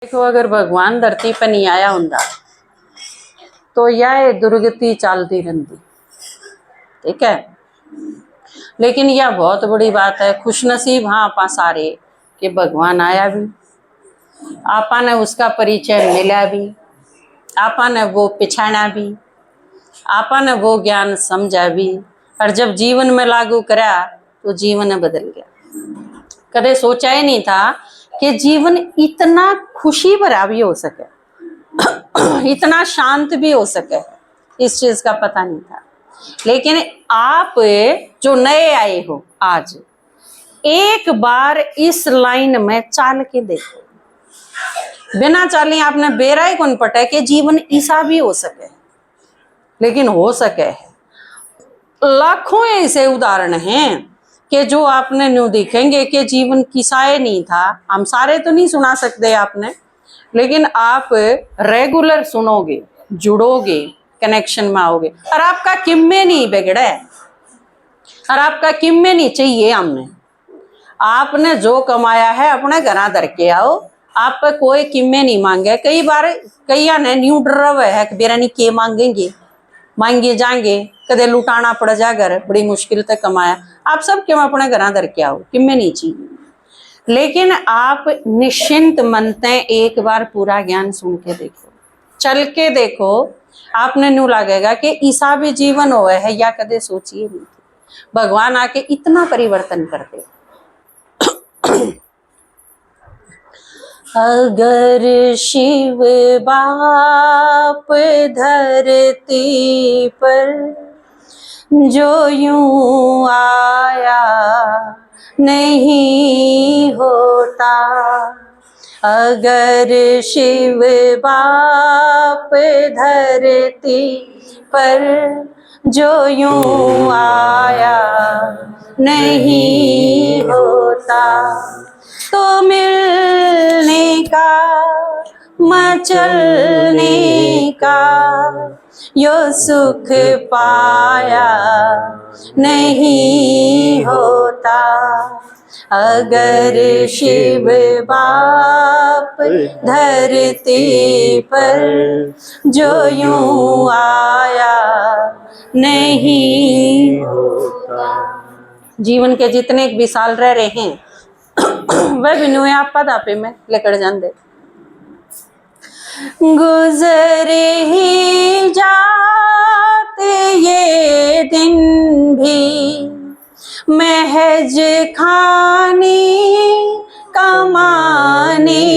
देखो अगर भगवान धरती पर नहीं आया होंदा तो यह दुर्गति चलती रहती, ठीक है। लेकिन यह बहुत बड़ी बात है, खुशनसीब हाँ आपा सारे कि भगवान आया भी, आपा ने उसका परिचय मिला भी, आपा ने वो पिछाना भी, आपा ने वो ज्ञान समझा भी, और जब जीवन में लागू करा तो जीवन बदल गया। कदे सोचा ही नहीं था कि जीवन इतना खुशी भरा भी हो सके, इतना शांत भी हो सके, इस चीज का पता नहीं था। लेकिन आप जो नए आए हो आज, एक बार इस लाइन में चाल के देखो, बिना चाली आपने बेरा ही कौन पटा कि जीवन ऐसा भी हो सके, लेकिन हो सके। लाखों ऐसे उदाहरण हैं कि जो आपने न्यू दिखेंगे कि जीवन किसाए नहीं था। हम सारे तो नहीं सुना सकते आपने, लेकिन आप रेगुलर सुनोगे, जुड़ोगे, कनेक्शन में आओगे, और आपका किम्मे नहीं बिगड़ा है, और आपका किम्मे नहीं चाहिए। हमने आपने जो कमाया है अपने घरा धर के आओ, आप पे कोई किम्मे नहीं मांगे। कई बार कई ने न्यू डर है कि बेरा नहीं के मांगेंगे, मांगे जाएंगे, कदे लुटाना पड़ जा घर, बड़ी मुश्किल तक कमाया। आप सब क्यों अपने घर धर के आओ, किम्मे नहीं चाहिए। लेकिन आप निश्चिंत मनते एक बार पूरा ज्ञान सुन के देखो, चल के देखो, आपने न्यू लगेगा कि ईसा भी जीवन हुआ है या कदे सोचिए नहीं थी। भगवान आके इतना परिवर्तन कर दे। अगर शिव बाप धरती पर जो यूं आया नहीं होता, अगर शिव बाप धरती पर जो यूं आया नहीं होता, तो मिलने का मचलने का यो सुख पाया नहीं होता। अगर शिव बाप धरती पर जो यूं आया नहीं होता। जीवन के जितने भी साल रह रहे हैं वह भी न्यू आप पदापे में लेकर जाते, गुजरे ही जाते ये दिन भी महज खाने कमाने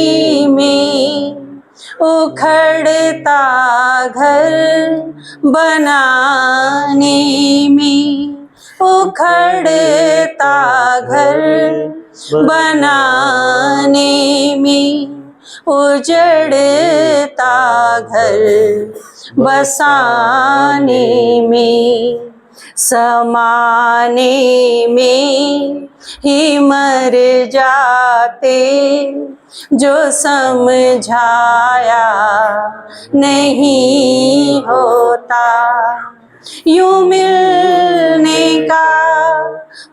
में, उखड़ता घर बनाने में, उखड़ता घर बनाने में, उजड़ता घर बसाने में, समाने में ही मर जाते जो समझाया नहीं होता। यूं मिलने का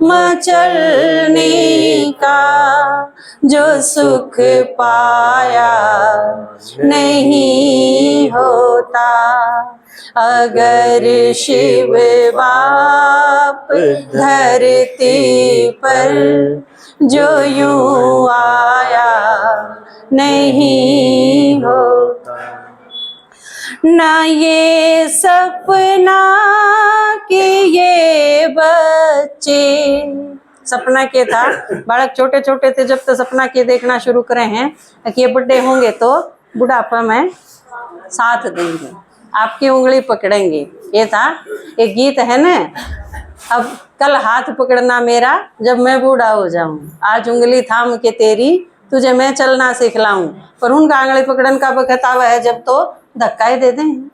मचलने का जो सुख पाया नहीं होता, अगर शिव बाप धरती पर जो यूं आया नहीं होता। ना ये सपना कि ये बच्चे, सपना के था, बालक छोटे छोटे थे जब तो सपना के देखना शुरू करे हैं कि ये बड़े होंगे तो बुढ़ापा में साथ देंगे, आपकी उंगली पकड़ेंगे। ये था एक गीत है ना, अब कल हाथ पकड़ना मेरा जब मैं बूढ़ा हो जाऊं, आज उंगली थाम के तेरी तुझे मैं चलना सिखलाऊं। पर उनका उंगली पकड़न का वक्त आवा है जब तो धक्का ही दे दें।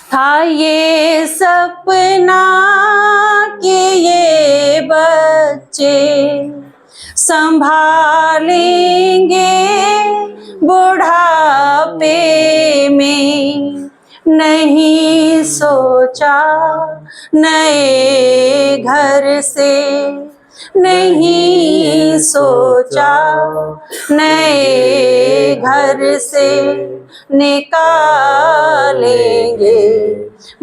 था ये सपना कि ये बच्चे संभालेंगे बुढ़ापे में, नहीं सोचा नए घर से नहीं सोचा, नए घर से निकालेंगे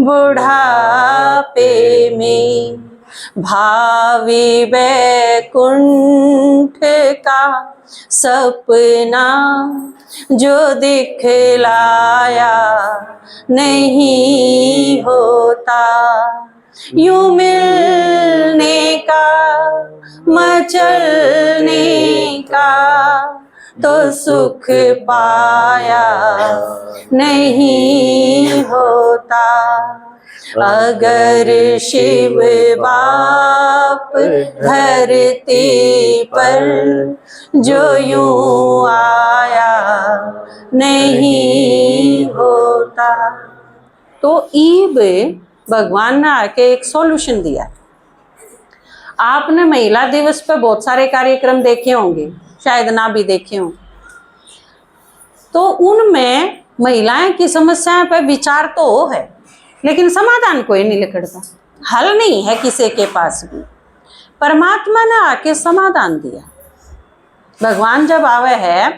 बुढ़ापे में, भावी वैकुंठ का सपना जो दिखलाया नहीं होता, यूं मिलने का मचलने का तो सुख पाया नहीं होता। अगर शिव बाप धरती पर जो यूं आया नहीं होता। तो ईब भगवान ने आके एक सॉल्यूशन दिया। आपने महिला दिवस पे बहुत सारे कार्यक्रम देखे होंगे, शायद ना भी देखे हों, तो उनमें महिलाएं की समस्याएं पर विचार तो है, लेकिन समाधान कोई नहीं निकलता, हल नहीं है किसी के पास भी। परमात्मा ने आके समाधान दिया। भगवान जब आवे है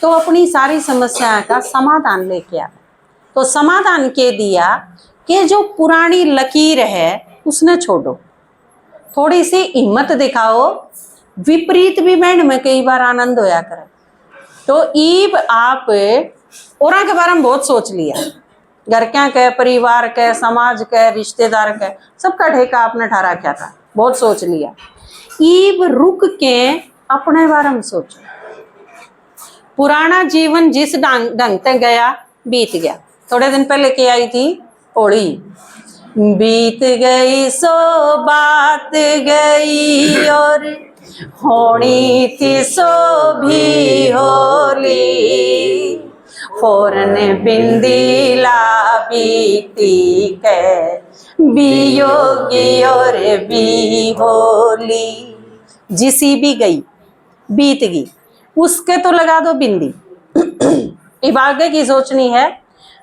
तो अपनी सारी समस्याओं का समाधान लेके आवे। तो समाधान के दिया कि जो पुरानी लकीर है उसने छोड़ो, थोड़ी सी हिम्मत दिखाओ, विपरीत भी बैंड में कई बार आनंद होया करे। तो ईब आप और के बारे में बहुत सोच लिया, घर क्या के, परिवार के, समाज के, रिश्तेदार के, सबका ठेका आपने ठहरा क्या था, बहुत सोच लिया। ईब रुक के अपने बारे में सोचो। पुराना जीवन जिस ढंग से गया बीत गया। थोड़े दिन पहले के आई थी होली, बीत गई सो बात गई और होनी थी सो भी होली, फौरन बिंदी ला बीती के बियोगी और भी होली। जिसी भी गई बीत गई, उसके तो लगा दो बिंदी। अब आगे की सोचनी है।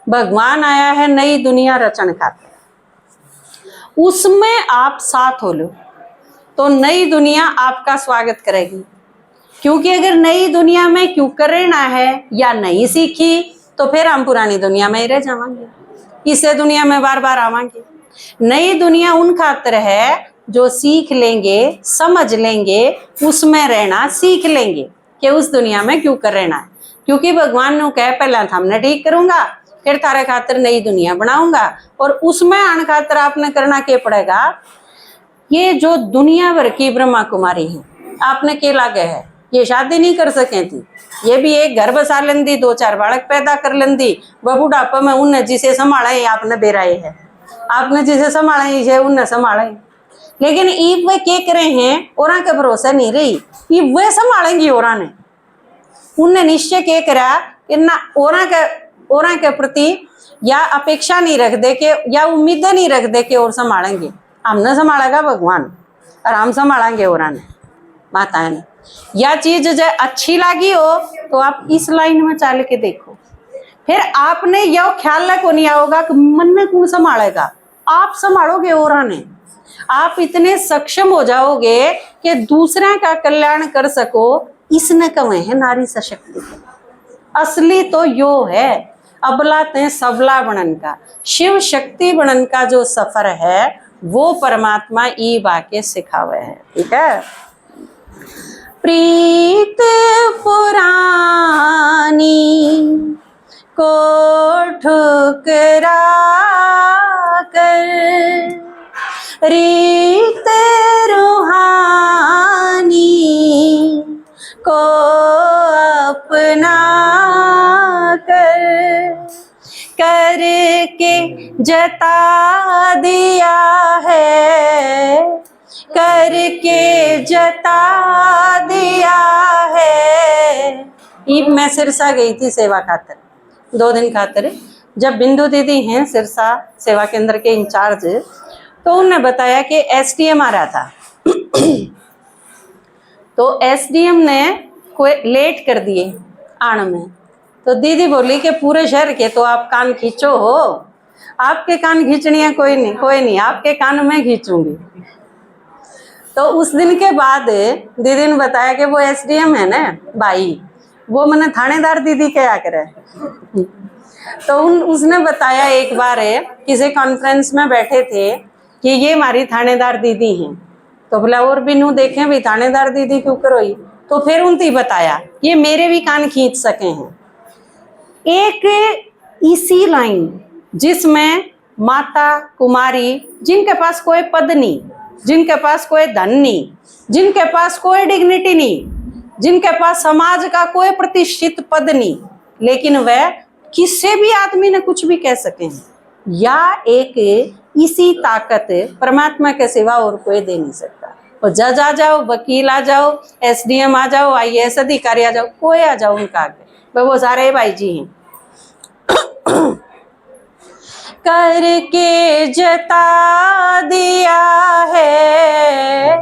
भगवान आया है नई दुनिया रचन खातिर, उसमें आप साथ हो लो तो नई दुनिया आपका स्वागत करेगी। क्योंकि अगर नई दुनिया में क्यों करना है या नहीं सीखी तो फिर हम पुरानी दुनिया में ही रह जाएंगे, इसे दुनिया में बार बार आवांगे। नई दुनिया उन खातिर है जो सीख लेंगे, समझ लेंगे, उसमें रहना सीख लेंगे कि उस दुनिया में क्यों कर रहना है। क्योंकि भगवान ने कहा पहला हमने ठीक करूंगा, फिर तारे खातिर नई दुनिया बनाऊंगा, और उसमें आने खातिर आपने करना क्या पड़ेगा। ये जो दुनिया भर की ब्रह्मा कुमारी है, आपने के लागे है, ये शादी नहीं कर सके थी, ये भी एक घर बसा लेंदी, 2-4 बालक पैदा कर लेंदी, वह बुढ़ापे में उन्हें जिसे संभाला है आपने बेराए है, आपने जिसे संभाला है उन्हें संभाला है। लेकिन ईब वे क्या करे हैं, और के भरोसा नहीं रही, ये वे संभालेंगी। और ने उनने निश्चय क्या करा कि ना और के प्रति या अपेक्षा नहीं रख दे के, या उम्मीदें नहीं रख दे के और संभालेंगे, हमने संभालेगा भगवान और हम संभालेंगे। और ने माताएं ने यह चीज जो अच्छी लगी हो तो आप इस लाइन में चल के देखो, फिर आपने यह ख्याल को नहीं आओगा कि मन में कौन संभालेगा, आप संभालोगे। और ने आप इतने सक्षम हो जाओगे कि दूसरे का कल्याण कर सको। इसने कहे है नारी सशक्ति। असली तो यो है अबला ते सबला बनन का, शिव शक्ति बनन का जो सफर है वो परमात्मा ईब आके सिखावे है। ठीक है। प्रीत पुरानी को ठुकरा कर, रीत रूहानी को अपना करके जता दिया है, करके जता दिया है। ईब मैं सिरसा गई थी सेवा खातिर, 2 दिन खातिर। जब बिंदु दीदी हैं सिरसा सेवा केंद्र के इंचार्ज, तो उन्होंने बताया कि एसडीएम आ रहा था। तो एसडीएम ने कोई लेट कर दिए आने में, तो दीदी बोली कि पूरे शहर के तो आप कान खींचो हो, आपके कान खींचनी है कोई नहीं, आपके कान में खींचूंगी। तो उस दिन के बाद दीदी ने बताया कि वो एसडीएम है ना भाई, वो मैंने थानेदार दीदी क्या करे। तो उसने बताया एक बार किसी कॉन्फ्रेंस में बैठे थे कि ये हमारी थानेदार दीदी हैं। तो बोला और भी नू देखें भी थानेदार दीदी क्यों करोई। तो फिर उनती बताया, ये मेरे भी कान खींच सके हैं। एक इसी लाइन जिसमें माता कुमारी जिनके पास कोई पद नहीं, जिनके पास कोई धन नहीं, जिनके पास कोई डिग्निटी नहीं, जिनके पास समाज का कोई प्रतिष्ठित पद नहीं, लेकिन वह किसी भी आदमी ने कुछ भी कह सके हैं, या एक इसी ताकत परमात्मा के सिवा और कोई दे नहीं सकता। और जज आ जाओ, वकील आ जाओ, एसडीएम आ जाओ, आईएएस अधिकारी आ जाओ, कोई आ जाओ उनका आगे, वो सारे भाई जी हैं। करके जता दिया है,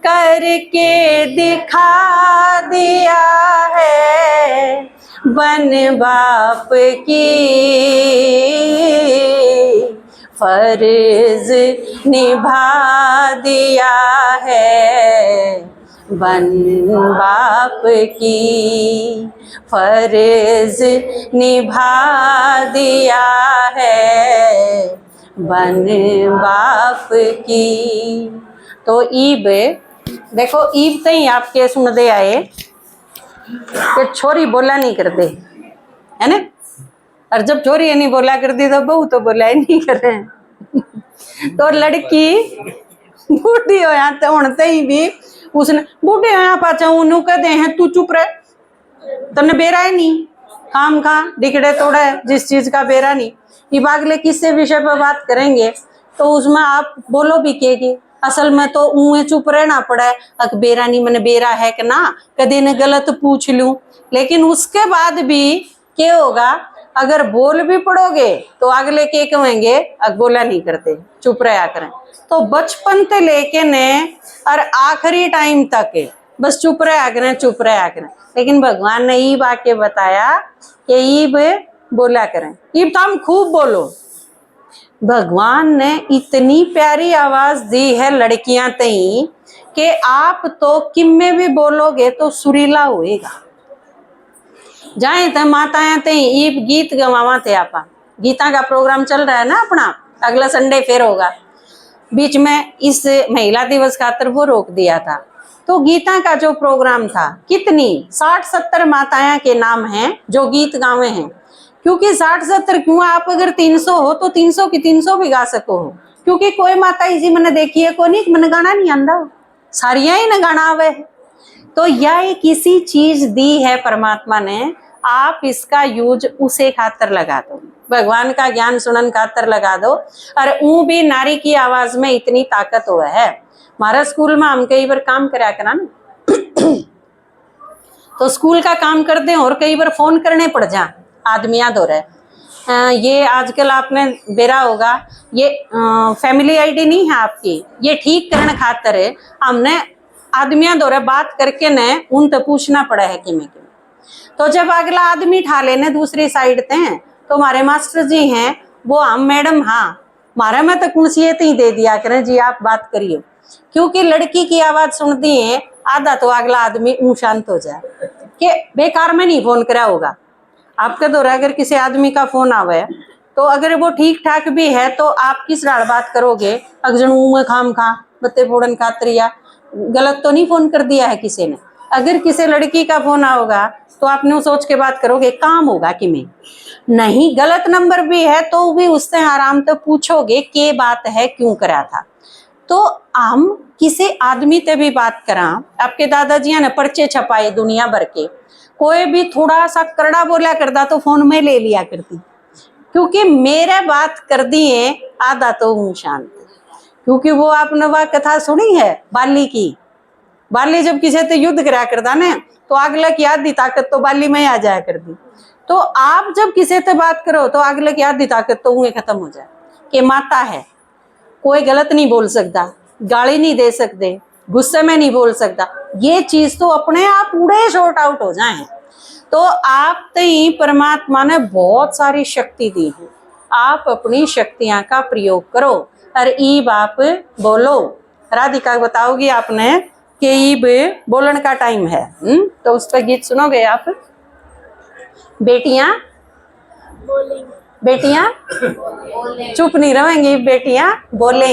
करके दिखा दिया है, बन बाप की फर्ज निभा दिया है, बन बाप की फर्ज निभा दिया है, बन बाप की। तो ईब देखो, ईब तई आपके सुन दे आए कि छोरी बोला नहीं करते है ना, और जब छोरी नहीं बोला करती तो बहू तो बोला ही नहीं कर रहे। तो लड़की बूढ़ी हो जाते होते ही भी उसने बूढ़े होया पाचा उन्हों कहते हैं तू चुप रहे, तने बेरा है नहीं, काम खा डिकड़े तोड़े, जिस चीज का बेरा नहीं। ये बागले किससे विषय पर बात करेंगे तो उसमें आप बोलो भी के असल में तो ऊँ चुप रहना पड़ा है, अक बेरा नहीं मैंने बेरा है कि ना, कदे ने गलत पूछ लूं। लेकिन उसके बाद भी क्या होगा, अगर बोल भी पड़ोगे तो अगले के कहेंगे अक बोला नहीं करते, चुप रहा करें। तो बचपन से लेके ने और आखिरी टाइम तक बस चुप रहा करें, चुप रहा करें। लेकिन भगवान ने ईब आके बताया कि ईब बोला करें, ईब तो हम खूब बोलो। भगवान ने इतनी प्यारी आवाज दी है लड़कियां तई कि आप तो किम्मे भी बोलोगे तो सुरीला होएगा। जाए तो माताएं तई ईब गीत गवावा थे, आपा गीता का प्रोग्राम चल रहा है ना अपना, अगला संडे फिर होगा। बीच में इस महिला दिवस खातर वो रोक दिया था। तो गीता का जो प्रोग्राम था, कितनी 60-70 माताएं के नाम हैं जो गीत गावे हैं। क्योंकि 60-70 क्यों, आप अगर 300 हो तो 300 की 300 भी गा सको हो। क्योंकि कोई माता इसी मैंने देखी है को नहीं मैंने गाना नहीं आंदा, सारिया ही न गाना आवे। तो यह एक किसी चीज दी है परमात्मा ने, आप इसका यूज उसे खातर लगा दो, भगवान का ज्ञान सुनन खातर लगा दो। और ऊ भी नारी की आवाज में इतनी ताकत हुआ है। हमारा स्कूल में हम कई बार काम करा करा ना तो स्कूल का काम कर दे और कई बार फोन करने पड़ जा आदमियां दो रहे। ये आजकल आपने बेरा होगा, ये फैमिली आईडी नहीं है आपकी, ये ठीक करने खातर है हमने आदमियां दो रहे बात करके ने उन तो पूछना पड़ा है कि मैं तो जब अगला आदमी ठा लेने दूसरी साइड ते तो हमारे मास्टर जी हैं वो हम मैडम हाँ मारा में तो कुंसियत ही दे दिया करें जी आप बात करियो। क्योंकि लड़की की आवाज सुनती है आधा तो अगला आदमी ऊँ शांत हो जाए कि बेकार में नहीं फोन करा होगा। आपके दौरा अगर किसी आदमी का फोन आवे तो अगर वो ठीक ठाक भी है तो आप किस राड़ बात करोगे, अगजन में खाम खा बत्ते फोड़न खातरिया गलत तो नहीं फोन कर दिया है किसी ने। अगर किसी लड़की का फोन आओगा तो आपने सोच के बात करोगे काम होगा कि मैं नहीं, गलत नंबर भी है तो भी उससे आराम तो पूछोगे के बात है क्यों करा था। तो हम किसी आदमी से भी बात करा, आपके दादाजी ने पर्चे छपाए दुनिया भर के, कोई भी थोड़ा सा करड़ा बोला करता तो फोन में ले लिया करती, क्योंकि मेरे बात कर दिए आधा तो हूँ शांत। क्योंकि वो आपने वह कथा सुनी है बाली की, बाली जब किसी से युद्ध करा करता ना तो अगला की आधी ताकत तो बाली में आ जाया करती। तो आप जब किसी से बात करो तो अगले की आधी ताकत तो उन्हें खत्म हो जाए कि माता है, कोई गलत नहीं बोल सकता, गाली नहीं दे सकते, गुस्से में नहीं बोल सकता, ये चीज तो अपने आप पूरे शॉर्ट आउट हो जाए। तो आप तई परमात्मा ने बहुत सारी शक्ति दी है, आप अपनी शक्तियां का प्रयोग करो और ई बाप बोलो राधिका बताओगी आपने कि ये बोलन का टाइम है। तो उस पर गीत सुनोगे आप? बेटियां बेटियां चुप नहीं रहेंगी, बेटियां बोलेंगी।